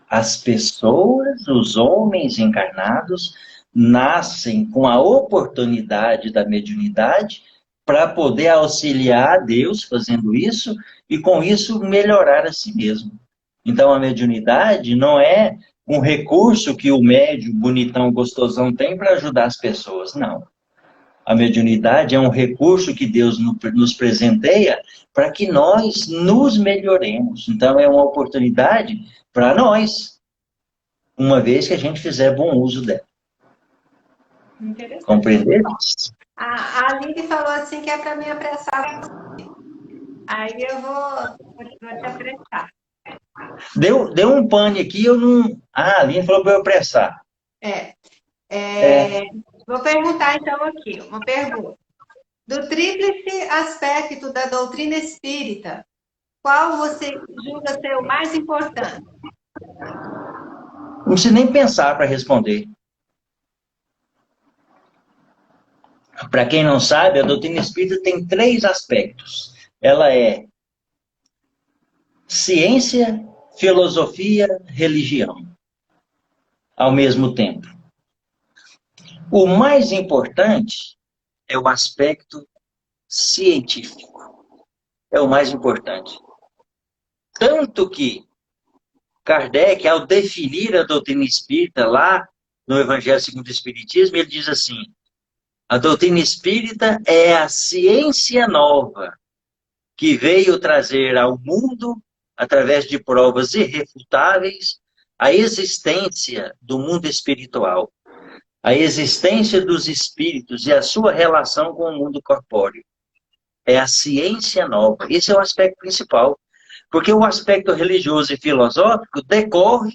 as pessoas, os homens encarnados, nascem com a oportunidade da mediunidade para poder auxiliar a Deus fazendo isso e, com isso, melhorar a si mesmo. Então, a mediunidade não é um recurso que o médium bonitão, gostosão tem para ajudar as pessoas, não. A mediunidade é um recurso que Deus nos presenteia para que nós nos melhoremos. Então, é uma oportunidade para nós, uma vez que a gente fizer bom uso dela. Compreender? A Aline falou assim que é para me apressar. Aí eu vou te apressar. Deu um pane aqui, eu não... Ah, a Aline falou para eu apressar. Vou perguntar então aqui, uma pergunta. Do tríplice aspecto da doutrina espírita, qual você julga ser o mais importante? Não preciso nem pensar para responder. Para quem não sabe, a doutrina espírita tem 3 aspectos. Ela é ciência, filosofia, religião, ao mesmo tempo. O mais importante é o aspecto científico. É o mais importante. Tanto que Kardec, ao definir a doutrina espírita lá no Evangelho segundo o Espiritismo, ele diz assim: a doutrina espírita é a ciência nova que veio trazer ao mundo, através de provas irrefutáveis, a existência do mundo espiritual, a existência dos espíritos e a sua relação com o mundo corpóreo. É a ciência nova. Esse é o aspecto principal. Porque o aspecto religioso e filosófico decorre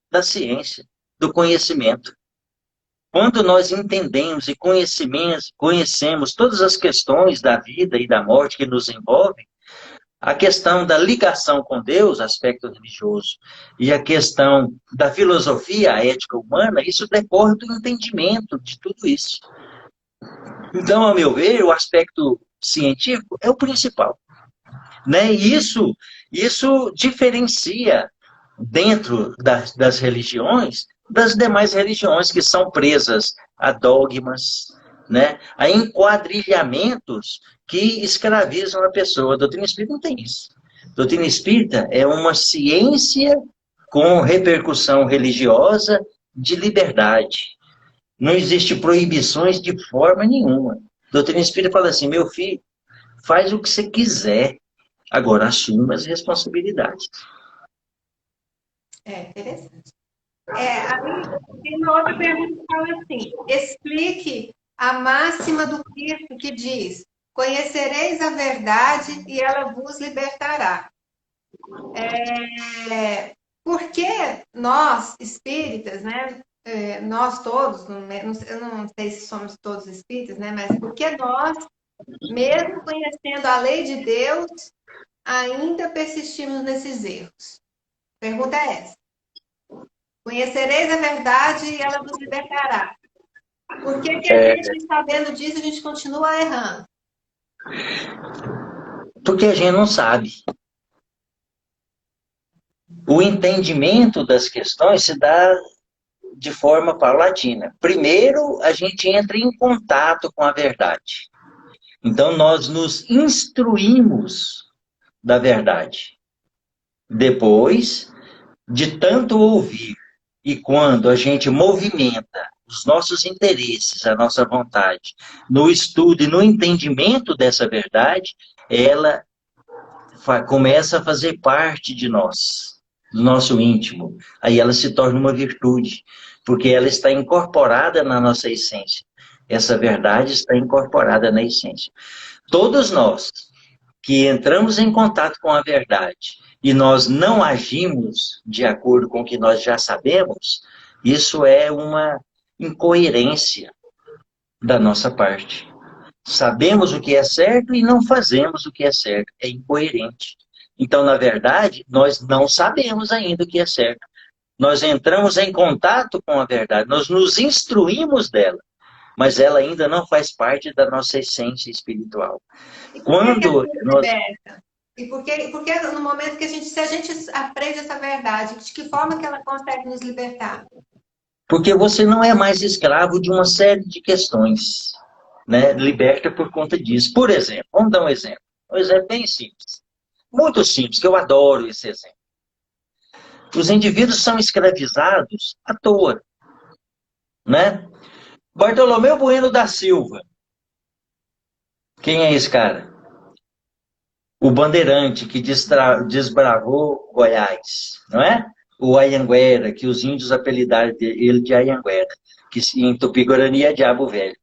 da ciência, do conhecimento. Quando nós entendemos e conhecemos todas as questões da vida e da morte que nos envolvem, a questão da ligação com Deus, aspecto religioso, e a questão da filosofia, a ética humana, isso decorre do entendimento de tudo isso. Então, a meu ver, o aspecto científico é o principal. Né? E isso diferencia dentro das religiões das demais religiões que são presas a dogmas, né? A enquadrilhamentos que escravizam a pessoa. A doutrina espírita não tem isso. A doutrina espírita é uma ciência com repercussão religiosa de liberdade. Não existe proibições de forma nenhuma. A doutrina espírita fala assim: meu filho, faz o que você quiser, agora assuma as responsabilidades. Interessante. Aí tem uma outra pergunta que fala assim: explique a máxima do Cristo que diz: conhecereis a verdade e ela vos libertará. Por que nós, espíritas, né? Nós todos, eu não sei se somos todos espíritas, né? Mas por que nós, mesmo conhecendo a lei de Deus, ainda persistimos nesses erros? Pergunta é essa. Conhecereis a verdade e ela vos libertará. Por que a gente, sabendo disso, a gente continua errando? Porque a gente não sabe. O entendimento das questões se dá de forma paulatina. Primeiro, a gente entra em contato com a verdade. Então, nós nos instruímos da verdade. Depois de tanto ouvir, e quando a gente movimenta os nossos interesses, a nossa vontade, no estudo e no entendimento dessa verdade, ela começa a fazer parte de nós, do nosso íntimo. Aí ela se torna uma virtude, porque ela está incorporada na nossa essência. Essa verdade está incorporada na essência. Todos nós que entramos em contato com a verdade e nós não agimos de acordo com o que nós já sabemos, isso é uma incoerência da nossa parte. Sabemos o que é certo e não fazemos o que é certo. É incoerente. Então, na verdade, nós não sabemos ainda o que é certo. Nós entramos em contato com a verdade, nós nos instruímos dela, mas ela ainda não faz parte da nossa essência espiritual. Quando nós... E porque no momento que se a gente aprende essa verdade, de que forma que ela consegue nos libertar? Porque você não é mais escravo de uma série de questões, né? Liberta por conta disso. Por exemplo, vamos dar um exemplo. Um exemplo bem simples. Muito simples, que eu adoro esse exemplo. Os indivíduos são escravizados à toa, né? Bartolomeu Bueno da Silva. Quem é esse cara? O bandeirante que desbravou Goiás, não é? O Anhanguera, que os índios apelidaram ele de Anhanguera, que em Tupi-Guarani é Diabo Velho.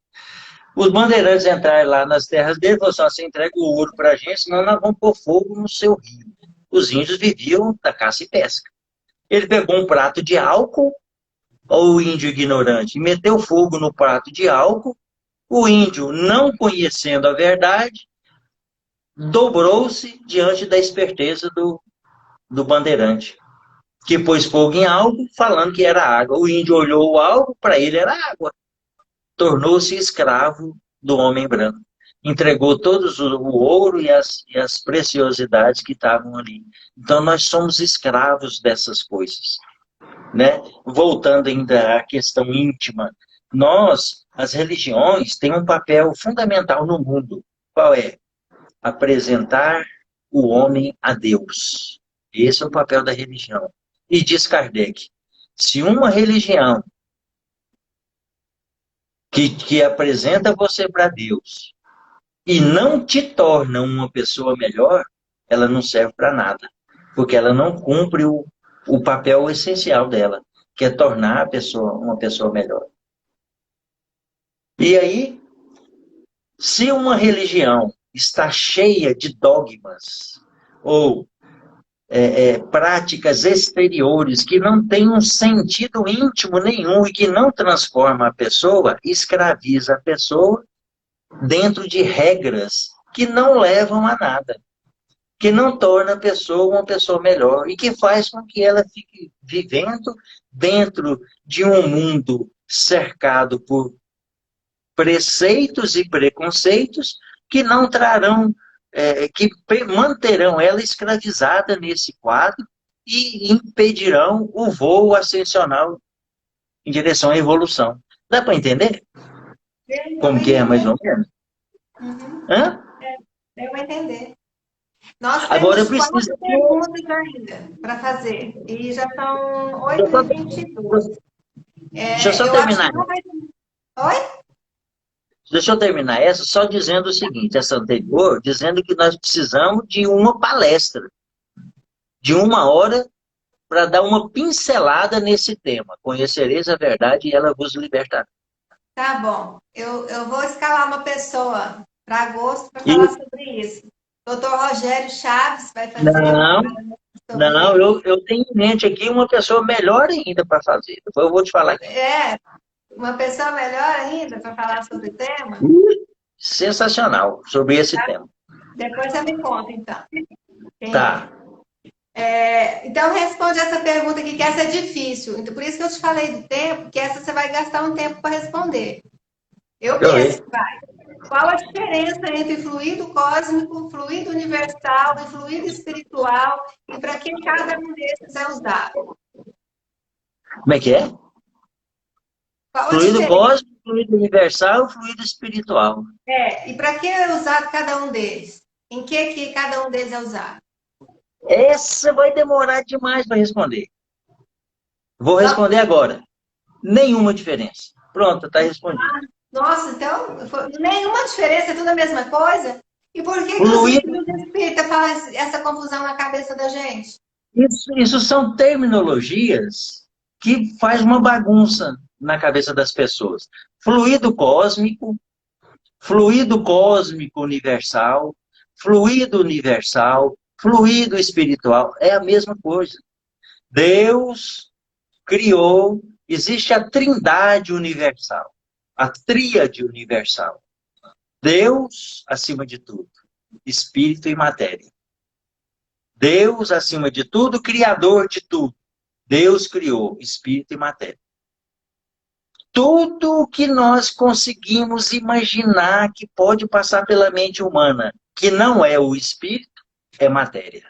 Os bandeirantes entraram lá nas terras dele e falaram assim: você entrega o ouro para a gente, senão nós vamos pôr fogo no seu rio. Os índios viviam da caça e pesca. Ele pegou um prato de álcool, ou o índio ignorante, e meteu fogo no prato de álcool. O índio, não conhecendo a verdade, dobrou-se diante da esperteza do bandeirante, que pôs fogo em algo, falando que era água. O índio olhou o algo, para ele era água. Tornou-se escravo do homem branco. Entregou todos o ouro e as preciosidades que estavam ali. Então, nós somos escravos dessas coisas. Né? Voltando ainda à questão íntima, as religiões, têm um papel fundamental no mundo. Qual é? Apresentar o homem a Deus. Esse é o papel da religião. E diz Kardec, se uma religião que apresenta você para Deus e não te torna uma pessoa melhor, ela não serve para nada, porque ela não cumpre o papel essencial dela, que é tornar a pessoa uma pessoa melhor. E aí, se uma religião está cheia de dogmas ou práticas exteriores que não têm um sentido íntimo nenhum e que não transforma a pessoa, escraviza a pessoa dentro de regras que não levam a nada, que não torna a pessoa uma pessoa melhor e que faz com que ela fique vivendo dentro de um mundo cercado por preceitos e preconceitos que não trarão, que manterão ela escravizada nesse quadro e impedirão o voo ascensional em direção à evolução. Dá para entender? Como que é, mais ou menos? Uhum. Hã? Eu vou entender. Nós Agora eu temos preciso... 4 perguntas ainda para fazer. E já são 8h22. Deixa eu só Eu acho terminar. que não vai... Oi? Deixa eu terminar essa só dizendo o seguinte, essa anterior, dizendo que nós precisamos de uma palestra, de 1 hora, para dar uma pincelada nesse tema. Conhecereis a verdade e ela vos libertará. Tá bom. Eu vou escalar uma pessoa para agosto para falar sobre isso. Doutor Rogério Chaves vai fazer Não, sobre... eu tenho em mente aqui uma pessoa melhor ainda para fazer. Depois eu vou te falar aqui. Uma pessoa melhor ainda para falar sobre o tema? Sensacional, sobre esse tema. Depois você me conta, então. Tá. Então, responde essa pergunta aqui, que essa é difícil. Então, por isso que eu te falei do tempo, que essa você vai gastar um tempo para responder. Eu penso, qual a diferença entre fluido cósmico, fluido universal e fluido espiritual, e para que cada um desses é usado? Como é que é? Fluido cósmico, fluido universal, fluido espiritual. E para que é usado cada um deles? Em que cada um deles é usado? Essa vai demorar demais para responder. Vou responder agora. Nenhuma diferença. Pronto, está respondido. Nossa, então, nenhuma diferença, é tudo a mesma coisa? E por que os livros espíritas fazem essa confusão na cabeça da gente? Isso são terminologias que faz uma bagunça na cabeça das pessoas. Fluido cósmico universal, fluido universal, fluido espiritual, é a mesma coisa. Deus criou, existe a trindade universal, a tríade universal. Deus, acima de tudo, espírito e matéria. Deus, acima de tudo, criador de tudo. Deus criou espírito e matéria. Tudo o que nós conseguimos imaginar que pode passar pela mente humana, que não é o espírito, é matéria.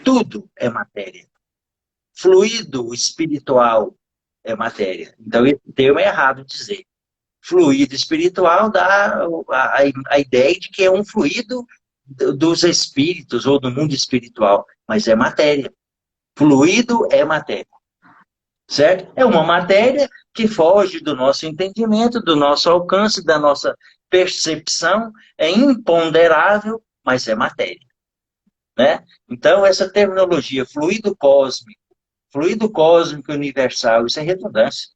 Tudo é matéria. Fluido espiritual é matéria. Então, esse termo é errado dizer. Fluido espiritual dá a ideia de que é um fluido dos espíritos ou do mundo espiritual, mas é matéria. Fluido é matéria. Certo? É uma matéria que foge do nosso entendimento, do nosso alcance, da nossa percepção, é imponderável, mas é matéria. Né? Então, essa terminologia, fluido cósmico universal, isso é redundância.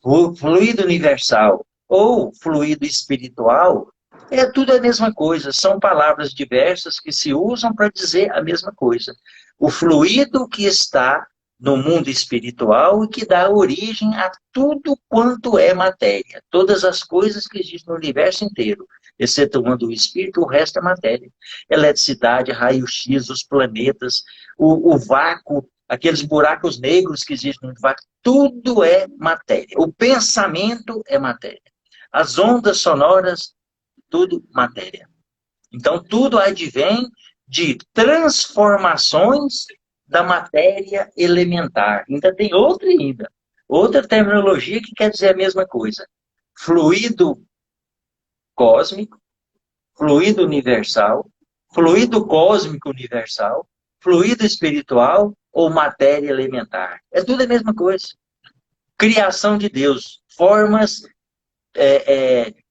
O fluido universal ou fluido espiritual Tudo é a mesma coisa, são palavras diversas que se usam para dizer a mesma coisa. O fluido que está no mundo espiritual e que dá origem a tudo quanto é matéria. Todas as coisas que existem no universo inteiro, excetuando o espírito, o resto é matéria. Eletricidade, raio-x, os planetas, o vácuo, aqueles buracos negros que existem no vácuo, tudo é matéria. O pensamento é matéria. As ondas sonoras, tudo matéria. Então, tudo advém de transformações da matéria elementar. Ainda tem outra terminologia que quer dizer a mesma coisa. Fluido cósmico, fluido universal, fluido cósmico universal, fluido espiritual ou matéria elementar. É tudo a mesma coisa. Criação de Deus, formas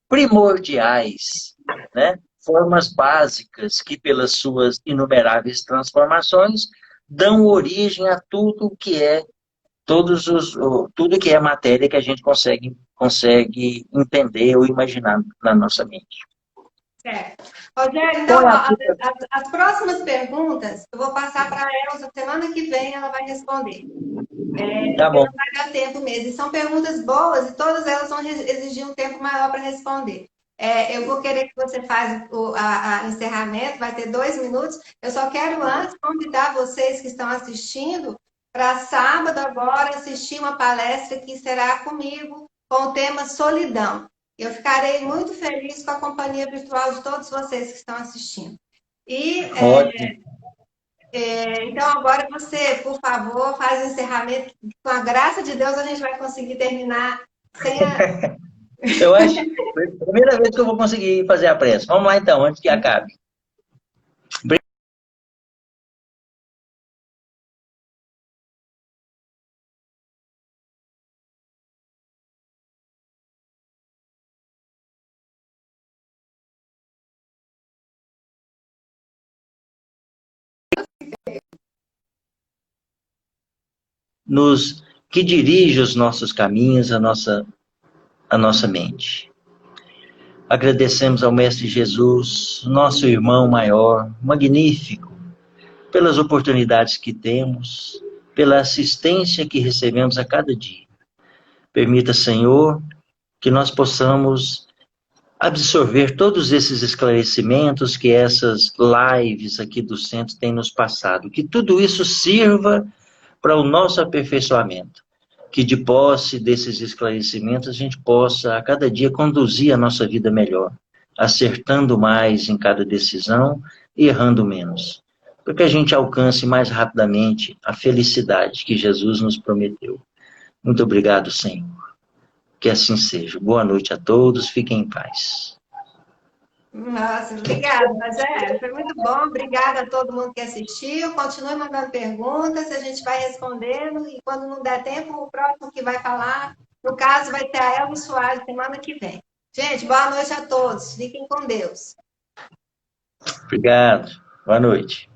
primordiais, né? Formas básicas que, pelas suas inumeráveis transformações, dão origem a tudo que é tudo que é matéria que a gente consegue entender ou imaginar na nossa mente. Certo. Rogério, então, ó, as próximas perguntas eu vou passar para a Elza, semana que vem ela vai responder. Tá Porque bom. não vai dar tempo mesmo. E são perguntas boas e todas elas vão exigir um tempo maior para responder. Eu vou querer que você faça o encerramento, vai ter 2 minutos. Eu só quero antes convidar vocês que estão assistindo para sábado agora assistir uma palestra que será comigo com o tema solidão. Eu ficarei muito feliz com a companhia virtual de todos vocês que estão assistindo. E Ótimo. então, agora você, por favor, faz o encerramento. Com a graça de Deus, a gente vai conseguir terminar sem a. Eu acho que foi a primeira vez que eu vou conseguir fazer a prece. Vamos lá então, antes que acabe. Que dirige os nossos caminhos, a nossa mente. Agradecemos ao Mestre Jesus, nosso irmão maior, magnífico, pelas oportunidades que temos, pela assistência que recebemos a cada dia. Permita, Senhor, que nós possamos absorver todos esses esclarecimentos que essas lives aqui do centro têm nos passado. Que tudo isso sirva para o nosso aperfeiçoamento. Que de posse desses esclarecimentos a gente possa a cada dia conduzir a nossa vida melhor, acertando mais em cada decisão e errando menos, para que a gente alcance mais rapidamente a felicidade que Jesus nos prometeu. Muito obrigado, Senhor. Que assim seja. Boa noite a todos, fiquem em paz. Nossa, obrigada, Rogério. Foi muito bom. Obrigada a todo mundo que assistiu. Continue mandando perguntas, a gente vai respondendo. E quando não der tempo, o próximo que vai falar, no caso, vai ser a Elvis Soares semana que vem. Gente, boa noite a todos. Fiquem com Deus. Obrigado. Boa noite.